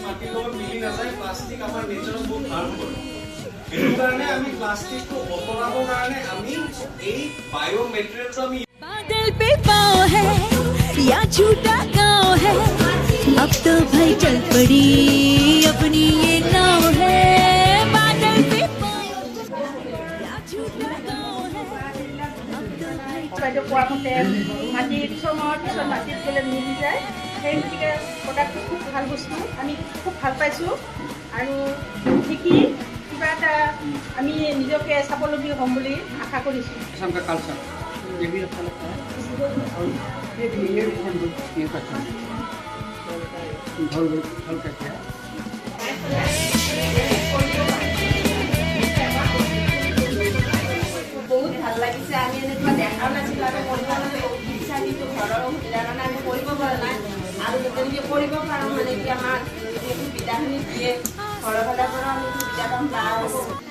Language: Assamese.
মাটিৰ লগত মিলি নাযায় প্লাষ্টিক আমাৰ নেচাৰক বহুত হাৰ্ম কৰে সেইটো কাৰণে আমি প্লাষ্টিকটো অতৰাবৰ কাৰণে আমি এই বায়ো মেটেৰিয়েলটো আমি बादल पे पाँव है या झूठा गाँव है अब तो भाई चल पड़ी अपनी ये नाव है बादल पे या झूठा गाँव है अब तो भाई বাইদেউ কোৱা মতে মাটিৰ চমত মাটিত গ'লে মিলি যায় সেই গতিকে প্ৰডাক্টটো খুব ভাল বস্তু আমি খুব ভাল পাইছোঁ আৰু শিকি কিবা এটা আমি নিজকে স্বাৱলম্বী হ'ম বুলি আশা কৰিছোঁ का कल्चर ये भी अच्छा लगता है और ये भी अच्छा है ढोल कहते हैं বহুত ভাল লাগিছে আমি এনেকুৱা দেখাও নাছিলোঁ আৰু কৰিব ইচ্ছা কিন্তু ঘৰৰ অসুবিধাৰ কাৰণে আমি কৰিব পৰা নাই আৰু যেনেকৈ কৰিব পাৰোঁ মানে কি আমাৰ সুবিধাখিনি দিয়ে ঘৰৰ ফালৰ পৰা আমি সুবিধা পাম